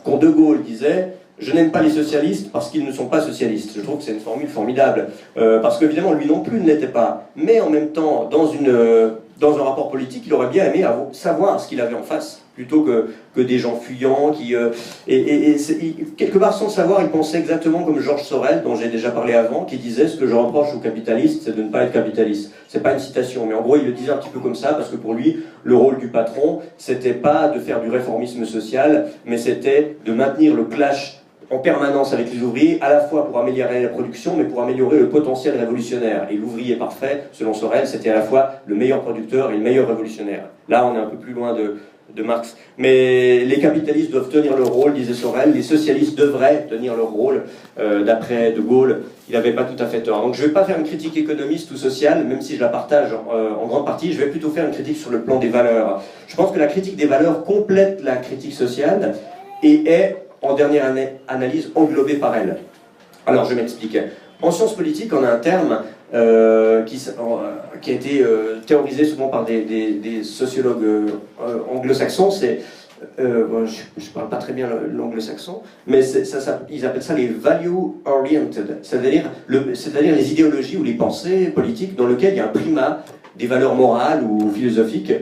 Quand De Gaulle disait « Je n'aime pas les socialistes parce qu'ils ne sont pas socialistes ». Je trouve que c'est une formule formidable, parce qu'évidemment, lui non plus ne l'était pas. Mais en même temps, dans un rapport politique, il aurait bien aimé savoir ce qu'il avait en face, plutôt que des gens fuyants quelque part sans le savoir, il pensait exactement comme Georges Sorel, dont j'ai déjà parlé avant, qui disait « Ce que je reproche aux capitalistes, c'est de ne pas être capitaliste ». C'est pas une citation, mais en gros il le disait un petit peu comme ça, parce que pour lui, le rôle du patron, c'était pas de faire du réformisme social, mais c'était de maintenir le clash en permanence avec les ouvriers, à la fois pour améliorer la production, mais pour améliorer le potentiel révolutionnaire. Et l'ouvrier parfait, selon Sorel, c'était à la fois le meilleur producteur et le meilleur révolutionnaire. Là, on est un peu plus loin de Marx. Mais les capitalistes doivent tenir leur rôle, disait Sorel, les socialistes devraient tenir leur rôle. D'après De Gaulle, il n'avait pas tout à fait tort. Donc je ne vais pas faire une critique économiste ou sociale, même si je la partage en grande partie, je vais plutôt faire une critique sur le plan des valeurs. Je pense que la critique des valeurs complète la critique sociale et est, en dernière analyse, englobée par elle. Alors je m'explique. En sciences politiques, on a un terme qui a été théorisé souvent par des sociologues anglo-saxons, je ne parle pas très bien l'anglo-saxon, mais ils appellent ça les value-oriented, c'est-à-dire les idéologies ou les pensées politiques dans lesquelles il y a un primat des valeurs morales ou philosophiques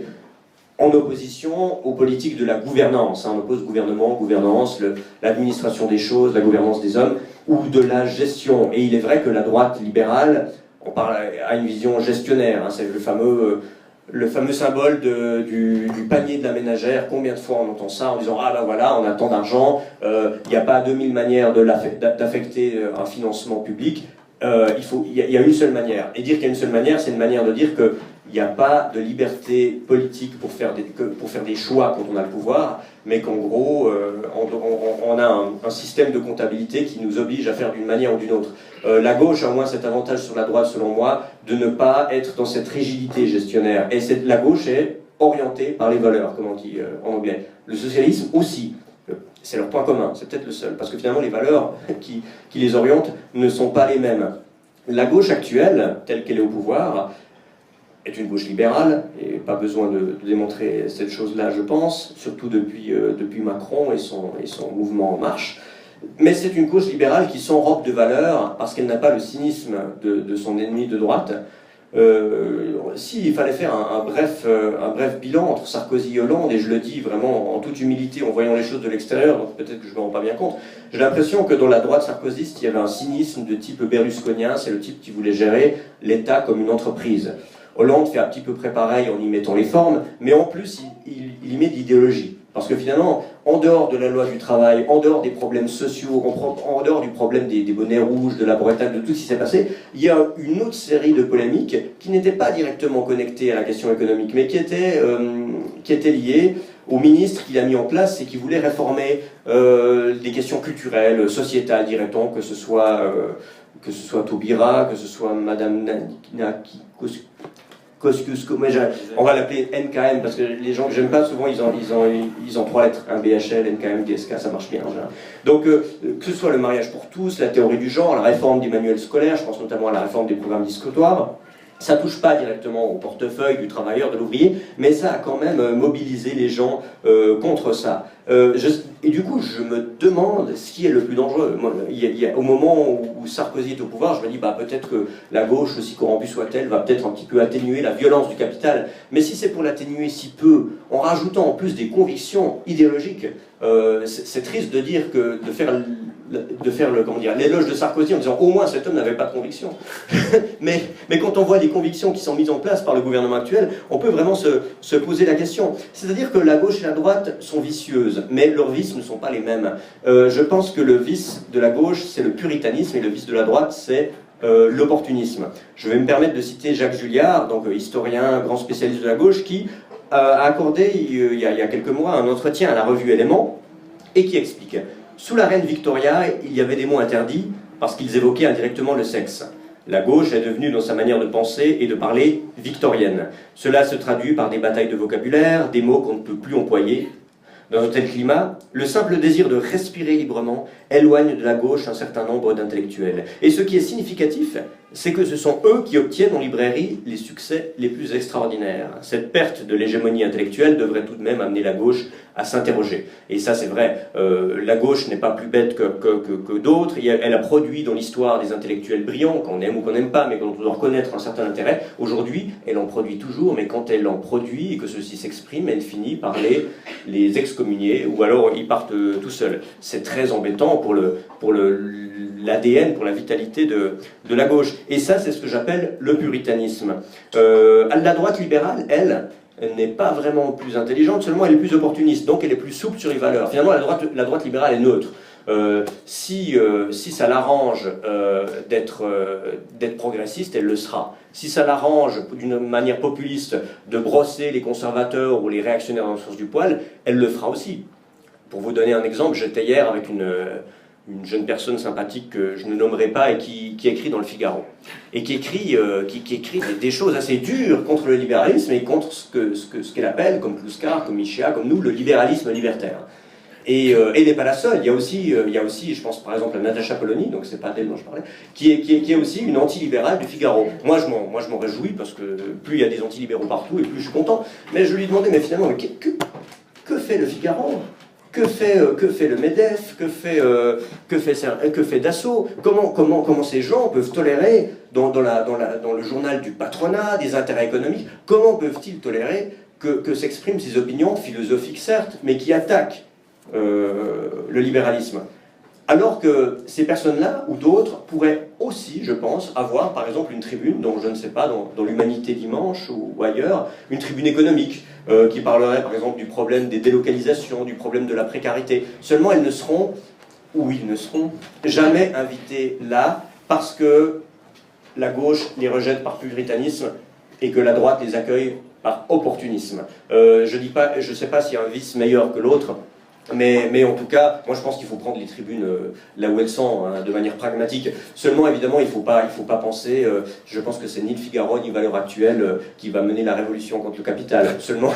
en opposition aux politiques de la gouvernance. On oppose gouvernement, gouvernance, l'administration des choses, la gouvernance des hommes, ou de la gestion. Et il est vrai que la droite libérale, on parle à une vision gestionnaire, c'est le fameux symbole du panier de la ménagère. Combien de fois on entend ça en disant « Ah ben voilà, on a tant d'argent, il n'y a pas 2000 manières d'affecter un financement public, il y a une seule manière. » Et dire qu'il y a une seule manière, c'est une manière de dire qu'il n'y a pas de liberté politique pour faire des choix quand on a le pouvoir, mais qu'en gros, on a un système de comptabilité qui nous oblige à faire d'une manière ou d'une autre. La gauche a au moins cet avantage sur la droite, selon moi, de ne pas être dans cette rigidité gestionnaire. Et la gauche est orientée par les valeurs, comme on dit en anglais. Le socialisme aussi. C'est leur point commun, c'est peut-être le seul, parce que finalement les valeurs qui les orientent ne sont pas les mêmes. La gauche actuelle, telle qu'elle est au pouvoir, est une gauche libérale, et pas besoin de démontrer cette chose-là, je pense, surtout depuis Macron et son mouvement En Marche. Mais c'est une gauche libérale qui s'enrobe de valeurs parce qu'elle n'a pas le cynisme de son ennemi de droite. S'il fallait faire un bref bilan entre Sarkozy et Hollande, et je le dis vraiment en toute humilité en voyant les choses de l'extérieur, donc peut-être que je ne me rends pas bien compte, j'ai l'impression que dans la droite sarkozyste, il y avait un cynisme de type berlusconien, c'est le type qui voulait gérer l'État comme une entreprise. Hollande fait un petit peu près pareil en y mettant les formes, mais en plus il y met de l'idéologie. Parce que finalement, en dehors de la loi du travail, en dehors des problèmes sociaux, en dehors du problème des bonnets rouges, de la Bretagne, de tout ce qui s'est passé, il y a une autre série de polémiques qui n'étaient pas directement connectées à la question économique, mais qui étaient liées au ministre qu'il a mis en place et qui voulait réformer des questions culturelles, sociétales, dirait-on, que ce soit Taubira, que ce soit Madame Naki Kosciusko, mais on va l'appeler NKM, parce que les gens que j'aime pas, souvent, ils ont 3 lettres, un BHL, NKM, GSK, ça marche bien en général. Donc, que ce soit le mariage pour tous, la théorie du genre, la réforme des manuels scolaires, je pense notamment à la réforme des programmes discutoires, ça ne touche pas directement au portefeuille du travailleur, de l'ouvrier, mais ça a quand même mobilisé les gens contre ça. Et du coup, je me demande ce qui est le plus dangereux. Moi, au moment où Sarkozy est au pouvoir, je me dis peut-être que la gauche, aussi corrompue soit-elle, va peut-être un petit peu atténuer la violence du capital. Mais si c'est pour l'atténuer si peu, en rajoutant en plus des convictions idéologiques, c'est triste de dire que de faire l'éloge de Sarkozy en disant au moins cet homme n'avait pas de conviction. mais quand on voit les convictions qui sont mises en place par le gouvernement actuel, on peut vraiment se poser la question. C'est-à-dire que la gauche et la droite sont vicieuses, mais leurs vices ne sont pas les mêmes. Je pense que le vice de la gauche, c'est le puritanisme, et le vice de la droite, c'est l'opportunisme. Je vais me permettre de citer Jacques Julliard, donc historien, grand spécialiste de la gauche, qui a accordé il y a quelques mois un entretien à la revue Éléments, et qui explique: sous la reine Victoria, il y avait des mots interdits parce qu'ils évoquaient indirectement le sexe. La gauche est devenue, dans sa manière de penser et de parler, victorienne. Cela se traduit par des batailles de vocabulaire, des mots qu'on ne peut plus employer. Dans un tel climat, le simple désir de respirer librement éloigne de la gauche un certain nombre d'intellectuels. Et ce qui est significatif, c'est que ce sont eux qui obtiennent en librairie les succès les plus extraordinaires. Cette perte de l'hégémonie intellectuelle devrait tout de même amener la gauche à s'interroger. Et ça, c'est vrai, la gauche n'est pas plus bête que d'autres. Elle a produit dans l'histoire des intellectuels brillants, qu'on aime ou qu'on n'aime pas, mais dont on doit reconnaître un certain intérêt. Aujourd'hui, elle en produit toujours, mais quand elle en produit et que ceci s'exprime, elle finit par les excommunier, ou alors ils partent tout seuls. C'est très embêtant pour l'ADN, pour la vitalité de la gauche. Et ça, c'est ce que j'appelle le puritanisme. La droite libérale, elle n'est pas vraiment plus intelligente, seulement elle est plus opportuniste, donc elle est plus souple sur les valeurs. Finalement, la droite libérale est neutre. Si ça l'arrange d'être progressiste, elle le sera. Si ça l'arrange d'une manière populiste de brosser les conservateurs ou les réactionnaires dans le sens du poil, elle le fera aussi. Pour vous donner un exemple, j'étais hier avec une jeune personne sympathique que je ne nommerai pas et qui écrit dans le Figaro. Et qui écrit des choses assez dures contre le libéralisme et contre ce qu'elle appelle, comme Kluskar, comme Michéa, comme nous, le libéralisme libertaire. Et elle n'est pas la seule. Il y a aussi, je pense par exemple à Natacha Polony, donc c'est pas d'elle dont je parlais, qui est aussi une antilibérale du Figaro. Moi je m'en réjouis parce que plus il y a des antilibéraux partout et plus je suis content. Mais je lui demandais, mais finalement, que fait le Figaro ? Que fait le MEDEF? Que fait Dassault? Comment ces gens peuvent tolérer, dans le journal du patronat, des intérêts économiques, comment peuvent-ils tolérer que s'expriment ces opinions philosophiques, certes, mais qui attaquent le libéralisme? Alors que ces personnes-là, ou d'autres, pourraient aussi, je pense, avoir, par exemple, une tribune, je ne sais pas, dans l'Humanité Dimanche ou ailleurs, une tribune économique, qui parlerait, par exemple, du problème des délocalisations, du problème de la précarité. Seulement, elles ne seront, ou ils ne seront, jamais invités là, parce que la gauche les rejette par puritanisme, et que la droite les accueille par opportunisme. Je ne sais pas s'il y a un vice meilleur que l'autre, mais en tout cas, moi je pense qu'il faut prendre les tribunes là où elles sont, hein, de manière pragmatique. Seulement, évidemment, il faut pas penser, je pense que c'est ni le Figaro ni Valeurs Actuelles qui va mener la révolution contre le capital. Seulement,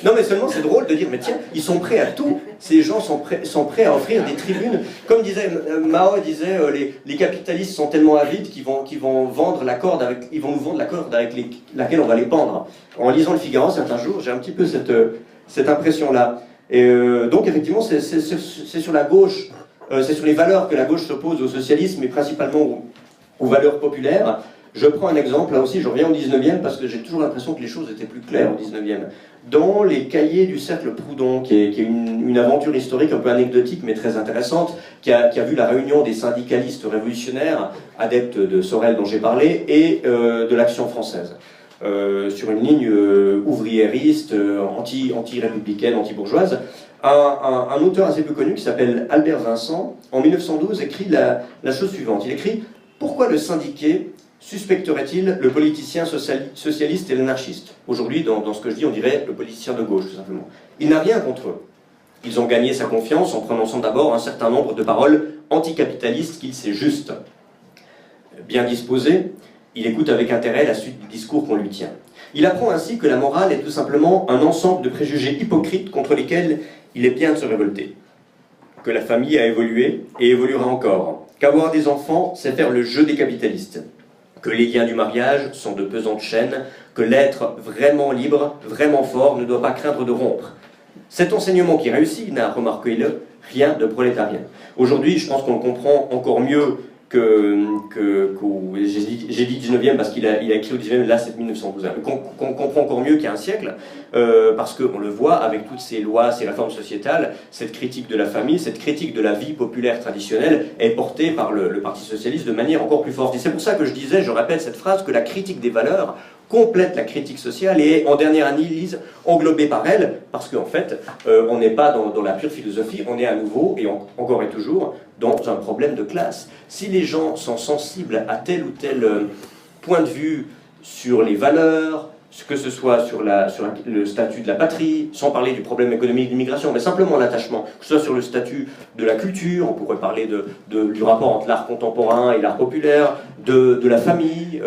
non mais seulement c'est drôle de dire, mais tiens, ils sont prêts à tout. Ces gens sont prêts à offrir des tribunes. Comme disait Mao disait, les capitalistes sont tellement avides qu'ils vont vendre la corde ils vont nous vendre la corde avec laquelle on va les pendre. En lisant le Figaro certains jours, j'ai un petit peu cette impression-là. Et donc effectivement c'est sur la gauche, c'est sur les valeurs que la gauche s'oppose au socialisme et principalement aux valeurs populaires. Je prends un exemple, là aussi je reviens au 19e parce que j'ai toujours l'impression que les choses étaient plus claires au 19e. Dans les cahiers du Cercle Proudhon, qui est une aventure historique un peu anecdotique mais très intéressante, qui a vu la réunion des syndicalistes révolutionnaires, adeptes de Sorel dont j'ai parlé, et de l'Action française. sur une ligne ouvriériste, anti-républicaine, anti-bourgeoise. Un auteur assez peu connu qui s'appelle Albert Vincent, en 1912, écrit la chose suivante. Il écrit « Pourquoi le syndiqué suspecterait-il le politicien socialiste et l'anarchiste ?» Aujourd'hui, dans ce que je dis, on dirait le politicien de gauche, tout simplement. Il n'a rien contre eux. Ils ont gagné sa confiance en prononçant d'abord un certain nombre de paroles anticapitalistes qu'il sait justes. Bien disposé, il écoute avec intérêt la suite du discours qu'on lui tient. Il apprend ainsi que la morale est tout simplement un ensemble de préjugés hypocrites contre lesquels il est bien de se révolter. Que la famille a évolué et évoluera encore. Qu'avoir des enfants, c'est faire le jeu des capitalistes. Que les liens du mariage sont de pesantes chaînes. Que l'être vraiment libre, vraiment fort, ne doit pas craindre de rompre. Cet enseignement qui réussit n'a, remarquez-le, rien de prolétarien. Aujourd'hui, je pense qu'on le comprend encore mieux j'ai dit 19e parce qu'il a écrit au 19e, là c'est 1912, qu'on comprend encore mieux qu'il y a un siècle, parce qu'on le voit avec toutes ces lois, ces réformes sociétales, cette critique de la famille, cette critique de la vie populaire traditionnelle est portée par le Parti Socialiste de manière encore plus forte. Et c'est pour ça que je disais, je répète cette phrase, que la critique des valeurs complète la critique sociale et est en dernière analyse englobée par elle, parce qu'en fait, on n'est pas dans la pure philosophie, on est à nouveau, et encore et toujours, dans un problème de classe. Si les gens sont sensibles à tel ou tel point de vue sur les valeurs, que ce soit sur le statut de la patrie, sans parler du problème économique d'immigration, mais simplement l'attachement, que ce soit sur le statut de la culture, on pourrait parler du rapport entre l'art contemporain et l'art populaire, de la famille,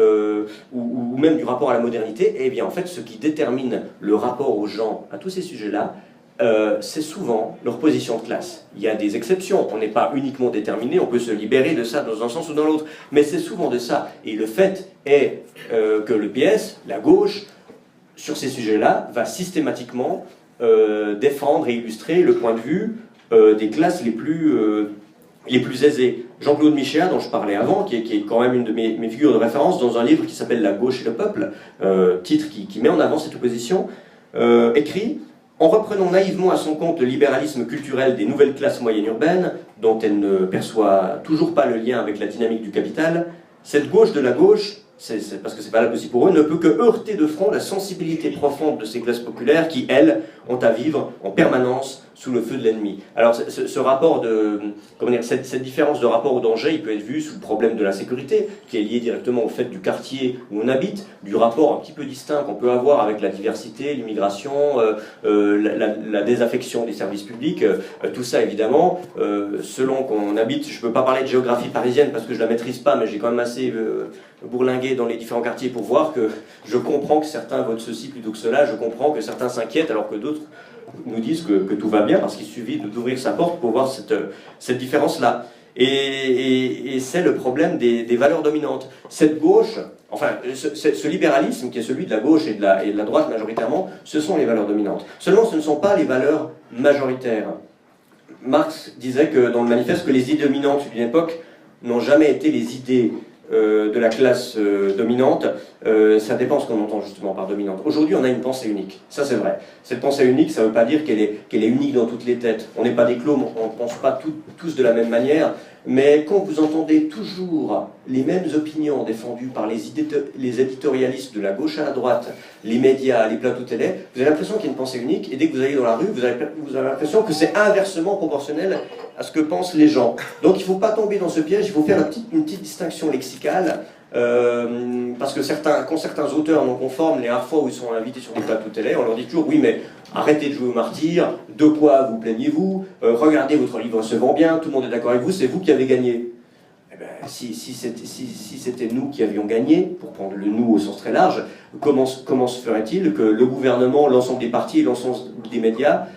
ou même du rapport à la modernité, et bien en fait ce qui détermine le rapport aux gens à tous ces sujets-là, c'est souvent leur position de classe. Il y a des exceptions, on n'est pas uniquement déterminé, on peut se libérer de ça dans un sens ou dans l'autre, mais c'est souvent de ça. Et le fait est que le PS, la gauche, sur ces sujets-là, va systématiquement défendre et illustrer le point de vue des classes les plus aisées. Jean-Claude Michéa, dont je parlais avant, qui est quand même une de mes figures de référence, dans un livre qui s'appelle « La gauche et le peuple », titre qui met en avant cette opposition, écrit « En reprenant naïvement à son compte le libéralisme culturel des nouvelles classes moyennes urbaines, dont elle ne perçoit toujours pas le lien avec la dynamique du capital, cette gauche de la gauche, parce que c'est valable aussi pour eux, ne peut que heurter de front la sensibilité profonde de ces classes populaires qui, elles, ont à vivre en permanence sous le feu de l'ennemi. » Alors ce rapport cette différence de rapport au danger, il peut être vu sous le problème de l'insécurité, qui est lié directement au fait du quartier où on habite, du rapport un petit peu distinct qu'on peut avoir avec la diversité, l'immigration, la désaffection des services publics, tout ça évidemment, selon qu'on habite. Je ne peux pas parler de géographie parisienne parce que je ne la maîtrise pas, mais j'ai quand même assez bourlingué dans les différents quartiers pour voir que je comprends que certains votent ceci plutôt que cela, je comprends que certains s'inquiètent alors que d'autres nous disent que tout va bien, parce qu'il suffit d'ouvrir sa porte pour voir cette différence-là. Et c'est le problème des valeurs dominantes. Cette gauche, enfin, ce libéralisme qui est celui de la gauche et de la droite majoritairement, ce sont les valeurs dominantes. Seulement, ce ne sont pas les valeurs majoritaires. Marx disait que, dans le manifeste, que les idées dominantes d'une époque n'ont jamais été les idées de la classe dominante. Ça dépend ce qu'on entend justement par dominante. Aujourd'hui, on a une pensée unique. Ça, c'est vrai. Cette pensée unique, ça ne veut pas dire qu'elle est unique dans toutes les têtes. On n'est pas des clones, on ne pense pas tous de la même manière. Mais quand vous entendez toujours les mêmes opinions défendues par les éditorialistes de la gauche à la droite, les médias, les plateaux télé, vous avez l'impression qu'il y a une pensée unique, et dès que vous allez dans la rue, vous avez l'impression que c'est inversement proportionnel à ce que pensent les gens. Donc il ne faut pas tomber dans ce piège, il faut faire une petite distinction lexicale, parce que quand certains auteurs non conformes, les rares fois où ils sont invités sur des plateaux télé, on leur dit toujours « Oui, mais arrêtez de jouer au martyr, de quoi vous plaignez-vous, regardez, votre livre se vend bien, tout le monde est d'accord avec vous, c'est vous qui avez gagné. » Eh bien, si c'était nous qui avions gagné, pour prendre le « nous » au sens très large, comment se ferait-il que le gouvernement, l'ensemble des partis et l'ensemble des médias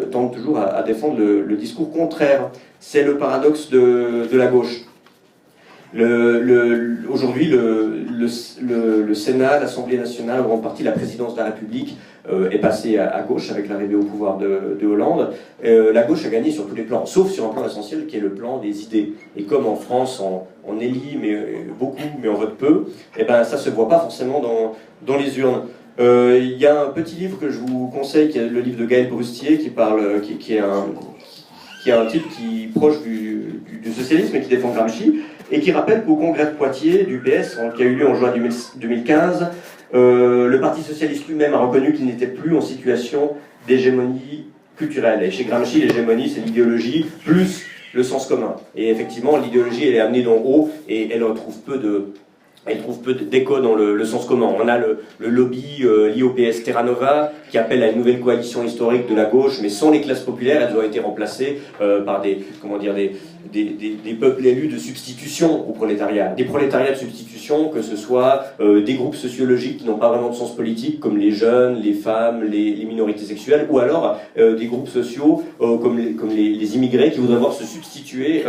tentent toujours à défendre le discours contraire? C'est le paradoxe de la gauche. Aujourd'hui, le Sénat, l'Assemblée nationale, en grande partie la présidence de la République est passée à gauche avec l'arrivée au pouvoir de Hollande. La gauche a gagné sur tous les plans, sauf sur un plan essentiel qui est le plan des idées. Et comme en France, on élit beaucoup, mais on vote peu, et ben ça se voit pas forcément dans les urnes. Il y a un petit livre que je vous conseille, qui est le livre de Gaël Brustier, qui est un type qui est proche du socialisme et qui défend Gramsci, et qui rappelle qu'au congrès de Poitiers du PS, qui a eu lieu en juin 2015, le Parti socialiste lui-même a reconnu qu'il n'était plus en situation d'hégémonie culturelle. Et chez Gramsci, l'hégémonie, c'est l'idéologie plus le sens commun. Et effectivement, l'idéologie, elle est amenée d'en haut et elle trouve peu d'écho dans le sens commun. On a le lobby lié au PS Terra Nova qui appelle à une nouvelle coalition historique de la gauche, mais sans les classes populaires. Elles ont été remplacées par des peuples élus de substitution au prolétariat. Des prolétariats de substitution, que ce soit des groupes sociologiques qui n'ont pas vraiment de sens politique, comme les jeunes, les femmes, les minorités sexuelles, ou alors des groupes sociaux comme les immigrés qui voudraient voir se substituer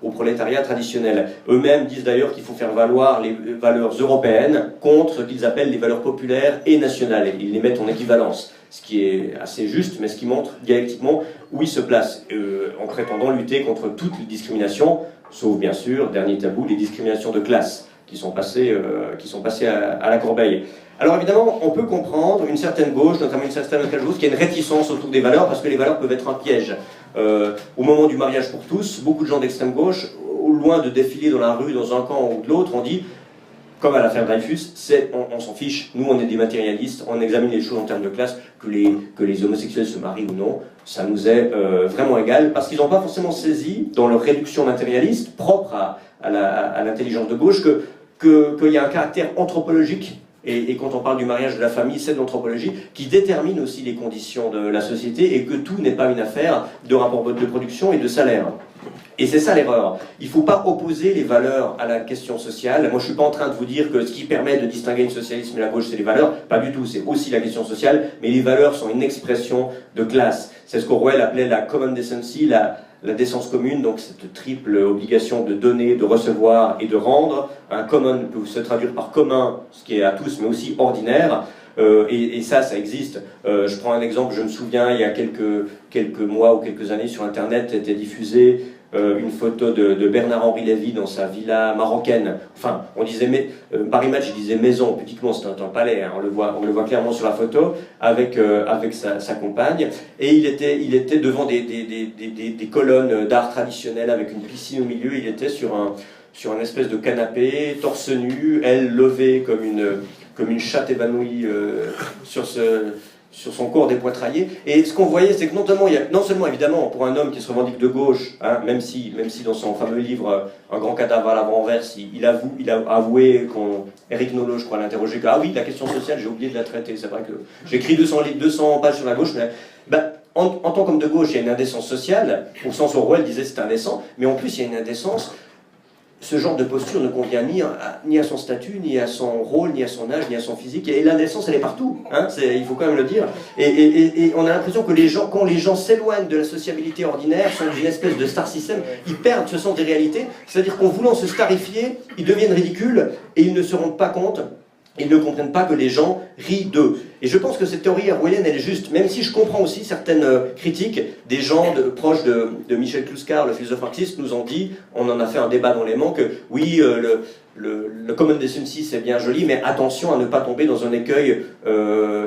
au prolétariat traditionnel. Eux-mêmes disent d'ailleurs qu'il faut faire valoir les valeurs européennes contre ce qu'ils appellent les valeurs populaires et nationales. Ils les mettent en équivalence, ce qui est assez juste, mais ce qui montre dialectiquement où ils se placent, en prétendant lutter contre toutes les discriminations, sauf bien sûr, dernier tabou, les discriminations de classe, qui sont passées à la corbeille. Alors évidemment, on peut comprendre une certaine gauche, notamment une certaine gauche, qui a une réticence autour des valeurs, parce que les valeurs peuvent être un piège. Au moment du mariage pour tous, beaucoup de gens d'extrême gauche, au loin de défiler dans la rue, dans un camp ou de l'autre, ont dit, comme à l'affaire Dreyfus, on s'en fiche, nous on est des matérialistes, on examine les choses en termes de classe, que les homosexuels se marient ou non, ça nous est vraiment égal, parce qu'ils n'ont pas forcément saisi, dans leur réduction matérialiste, propre à l'intelligence de gauche, qu'il y a un caractère anthropologique, et quand on parle du mariage de la famille, c'est de l'anthropologie, qui détermine aussi les conditions de la société, et que tout n'est pas une affaire de rapport de production et de salaire. Et c'est ça l'erreur. Il ne faut pas opposer les valeurs à la question sociale. Moi, je ne suis pas en train de vous dire que ce qui permet de distinguer le socialisme et la gauche, c'est les valeurs. Pas du tout, c'est aussi la question sociale. Mais les valeurs sont une expression de classe. C'est ce qu'Orwell appelait la common decency, la décence commune, donc cette triple obligation de donner, de recevoir et de rendre. Un common peut se traduire par commun, ce qui est à tous, mais aussi ordinaire. Et ça existe. Je prends un exemple, je me souviens, il y a quelques mois ou quelques années, sur Internet, était diffusée une photo de Bernard-Henri Lévy dans sa villa marocaine. Enfin, on disait, Paris Match, il disait maison, pudiquement, c'est un palais, hein, on le voit clairement sur la photo, avec sa compagne. Et il était devant des colonnes d'art traditionnel avec une piscine au milieu, il était sur un espèce de canapé, torse nu, elle levée comme une chatte évanouie sur son corps dépoitraillé. Et ce qu'on voyait, c'est que non seulement évidemment pour un homme qui se revendique de gauche, hein, même si dans son fameux livre Un grand cadavre à l'avant-renverse, il a avoué Éric Nolot, je crois, l'interroger que ah oui, la question sociale, j'ai oublié de la traiter. C'est vrai que j'écris 200 pages sur la gauche, mais en tant qu'homme de gauche, il y a une indécence sociale, au sens où Orwell disait c'est indécent, mais en plus il y a une indécence. Ce genre de posture ne convient ni à son statut, ni à son rôle, ni à son âge, ni à son physique. Et l'indécence, elle est partout. Hein, il faut quand même le dire. Et on a l'impression que quand les gens s'éloignent de la sociabilité ordinaire, sont d'une espèce de star system, ils perdent ce sens des réalités. C'est-à-dire qu'en voulant se starifier, ils deviennent ridicules et ils ne se rendent pas compte. Ils ne comprennent pas que les gens rient d'eux. Et je pense que cette théorie orwellienne, elle est juste, même si je comprends aussi certaines critiques des gens proches de Michel Clouscar, le philosophe marxiste, nous ont dit, on en a fait un débat dans l'aimant, que oui, le common decency, c'est bien joli, mais attention à ne pas tomber dans un écueil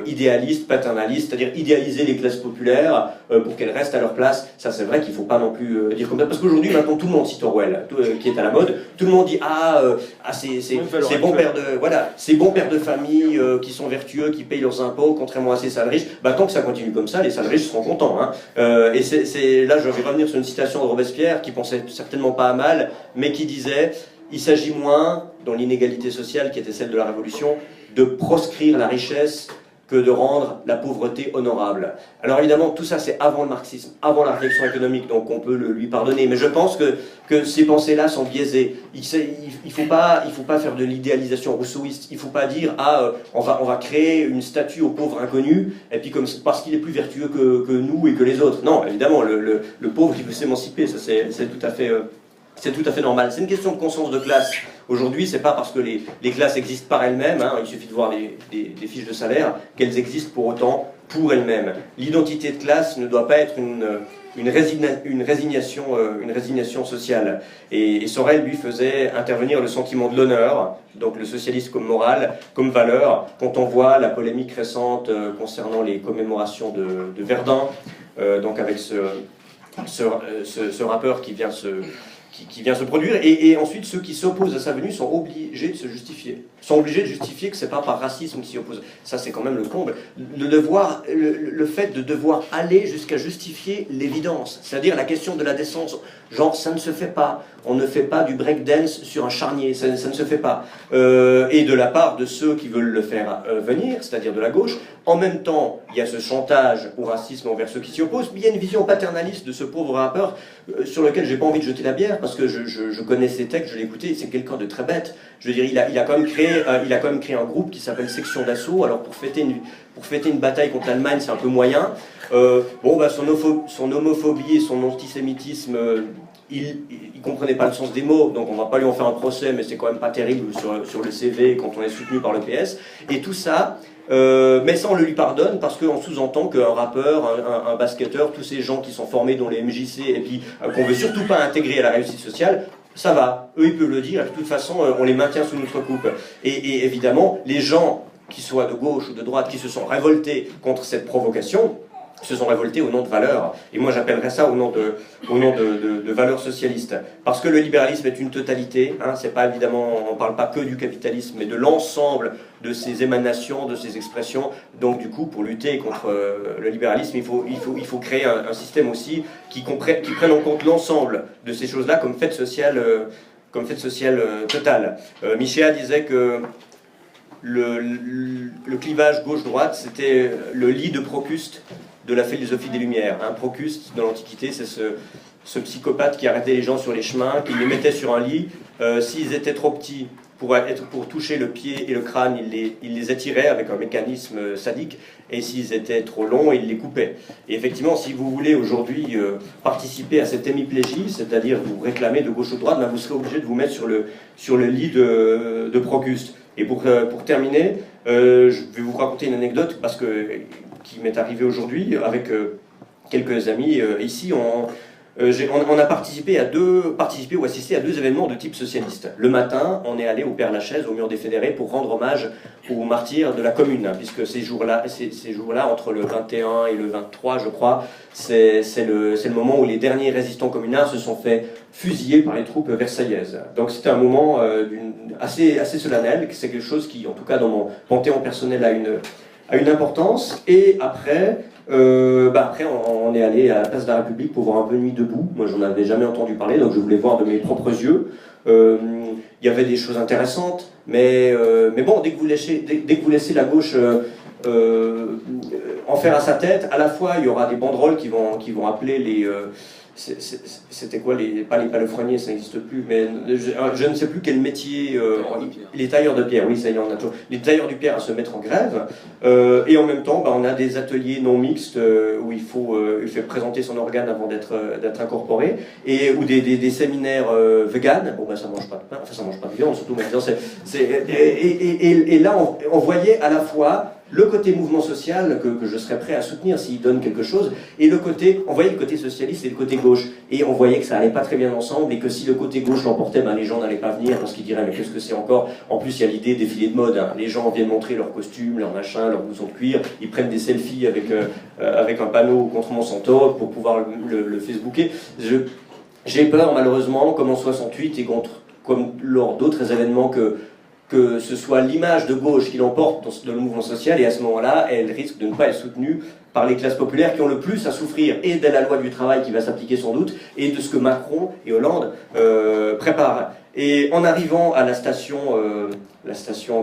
idéaliste, paternaliste, c'est-à-dire idéaliser les classes populaires pour qu'elles restent à leur place. Ça, c'est vrai qu'il ne faut pas non plus dire comme ça, parce qu'aujourd'hui, maintenant, tout le monde cite Orwell, qui est à la mode. Tout le monde dit c'est bons pères de famille qui sont vertueux, qui payent leurs impôts, contrairement à ces sales riches. Tant que ça continue comme ça, les sales riches seront contents. Hein. Et là, je vais revenir sur une citation de Robespierre qui pensait certainement pas à mal, mais qui disait: il s'agit moins, dans l'inégalité sociale qui était celle de la Révolution, de proscrire la richesse que de rendre la pauvreté honorable. Alors évidemment, tout ça c'est avant le marxisme, avant la réflexion économique, donc on peut lui pardonner. Mais je pense que ces pensées-là sont biaisées. Il faut pas faire de l'idéalisation rousseauiste. Il ne faut pas dire on va créer une statue au pauvre inconnu, et puis parce qu'il est plus vertueux que nous et que les autres. Non, évidemment, le pauvre il peut s'émanciper, ça c'est tout à fait normal. C'est une question de conscience de classe. Aujourd'hui, c'est pas parce que les classes existent par elles-mêmes, hein, il suffit de voir des fiches de salaire, qu'elles existent pour autant pour elles-mêmes. L'identité de classe ne doit pas être une résignation sociale. Et Sorel, lui, faisait intervenir le sentiment de l'honneur, donc le socialisme comme morale, comme valeur, quand on voit la polémique récente concernant les commémorations de Verdun, donc avec ce rappeur qui vient qui vient se produire, et ensuite ceux qui s'opposent à sa venue sont obligés de se justifier. Sont obligés de justifier que c'est pas par racisme qu'ils s'y opposent. Ça, c'est quand même le comble. Le fait de devoir aller jusqu'à justifier l'évidence, c'est-à-dire la question de la décence. Genre, ça ne se fait pas. On ne fait pas du breakdance sur un charnier, ça ne se fait pas. Et de la part de ceux qui veulent le faire venir, c'est-à-dire de la gauche, en même temps, il y a ce chantage au racisme envers ceux qui s'y opposent, mais il y a une vision paternaliste de ce pauvre rappeur sur lequel j'ai pas envie de jeter la bière, parce que je connais ses textes, je l'ai écouté, c'est quelqu'un de très bête. Je veux dire, il a quand même créé un groupe qui s'appelle Section d'Assaut. Alors pour fêter une bataille contre l'Allemagne, c'est un peu moyen. Son homophobie et son antisémitisme, il comprenait pas le sens des mots, donc on va pas lui en faire un procès, mais c'est quand même pas terrible sur le CV quand on est soutenu par le PS. Et tout ça, mais ça on le lui pardonne parce qu'on sous-entend qu'un rappeur, un basketteur, tous ces gens qui sont formés dans les MJC et puis qu'on veut surtout pas intégrer à la réussite sociale, ça va, eux ils peuvent le dire, et de toute façon on les maintient sous notre coupe. Et évidemment, les gens, qui soient de gauche ou de droite, qui se sont révoltés contre cette provocation, se sont révoltés au nom de valeurs. Et moi j'appellerais ça au nom de valeurs socialistes. Parce que le libéralisme est une totalité, hein, c'est pas évidemment, on ne parle pas que du capitalisme, mais de l'ensemble de ses émanations, de ses expressions. Donc du coup, pour lutter contre le libéralisme, il faut créer un système aussi qui prenne en compte l'ensemble de ces choses-là comme fait social total. Michéa disait que le clivage gauche-droite, c'était le lit de Procuste de la philosophie des Lumières. Hein. Procuste, dans l'Antiquité, c'est ce psychopathe qui arrêtait les gens sur les chemins, qui les mettait sur un lit. S'ils étaient trop petits pour toucher le pied et le crâne, il les attirait avec un mécanisme sadique, et s'ils étaient trop longs, il les coupait. Et effectivement, si vous voulez aujourd'hui participer à cette hémiplégie, c'est-à-dire vous réclamer de gauche ou de droite, ben vous serez obligé de vous mettre sur le lit de Procuste. Et pour terminer, je vais vous raconter une anecdote qui m'est arrivée aujourd'hui avec quelques amis ici. On a participé ou assisté à 2 événements de type socialiste. Le matin, on est allé au Père-Lachaise, au Mur des Fédérés, pour rendre hommage aux martyrs de la Commune, hein, puisque ces jours-là, entre le 21 et le 23, je crois, c'est le moment où les derniers résistants communards se sont fait fusiller par les troupes versaillaises. Donc c'était un moment assez solennel, c'est quelque chose qui, en tout cas dans mon panthéon personnel, a une importance. Et après, on est allé à la place de la République pour voir un peu Nuit debout. Moi, j'en avais jamais entendu parler, donc je voulais voir de mes propres yeux. Il y avait des choses intéressantes, mais bon, dès que vous laissez la gauche en faire à sa tête, à la fois, il y aura des banderoles qui vont appeler les... c'était quoi, pas les palefreniers, ça n'existe plus, mais je ne sais plus quel métier, les tailleurs de pierre, oui, ça y est, on a toujours, les tailleurs du pierre à se mettre en grève, et en même temps, on a des ateliers non mixtes où il faut présenter son organe avant d'être incorporé, ou des séminaires vegan. Bon, ça mange pas de pain, enfin ça mange pas de viande, surtout maintenant, et là, on voyait à la fois le côté mouvement social que je serais prêt à soutenir s'il donne quelque chose, et on voyait le côté socialiste et le côté gauche, et on voyait que ça allait pas très bien ensemble, et que si le côté gauche l'emportait, les gens n'allaient pas venir parce qu'ils diraient mais qu'est-ce que c'est encore. En plus il y a l'idée des défilés de mode, hein. Les gens viennent montrer leurs costumes, leurs machins, leurs blousons de cuir, ils prennent des selfies avec un panneau contre Monsanto pour pouvoir le Facebooker. J'ai peur malheureusement, comme en 68 et comme lors d'autres événements, que ce soit l'image de gauche qui l'emporte dans le mouvement social, et à ce moment-là, elle risque de ne pas être soutenue par les classes populaires qui ont le plus à souffrir, et de la loi du travail qui va s'appliquer sans doute, et de ce que Macron et Hollande préparent. Et en arrivant à la station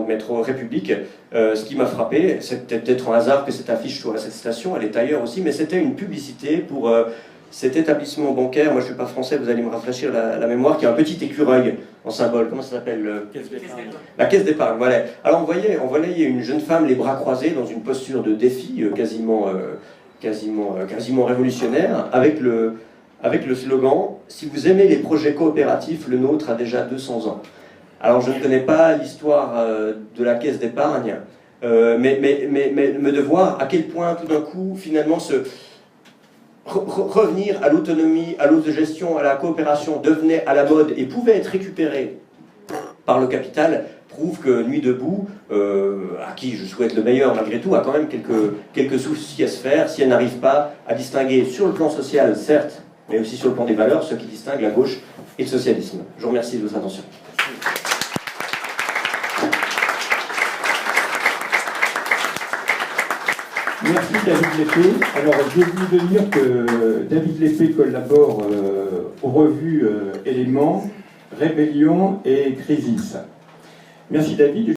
métro République, ce qui m'a frappé, c'était peut-être un hasard que cette affiche soit à cette station, elle est ailleurs aussi, mais c'était une publicité pour cet établissement bancaire. Moi je ne suis pas français, vous allez me rafraîchir la mémoire, qui a un petit écureuil en symbole. Comment ça s'appelle? La caisse d'épargne, voilà. Alors on voyait une jeune femme les bras croisés dans une posture de défi quasiment révolutionnaire, avec le slogan « Si vous aimez les projets coopératifs, le nôtre a déjà 200 ans ». Alors je ne connais pas l'histoire de la caisse d'épargne, mais de voir à quel point tout d'un coup finalement revenir à l'autonomie, à l'autogestion, à la coopération devenait à la mode et pouvait être récupéré par le capital, prouve que Nuit debout, à qui je souhaite le meilleur malgré tout, a quand même quelques soucis à se faire si elle n'arrive pas à distinguer sur le plan social, certes, mais aussi sur le plan des valeurs, ce qui distingue la gauche et le socialisme. Je vous remercie de votre attention.
Merci David Lépée. Alors j'ai oublié de dire que David Lépée collabore aux revues Éléments, Rébellion et Crisis. Merci David.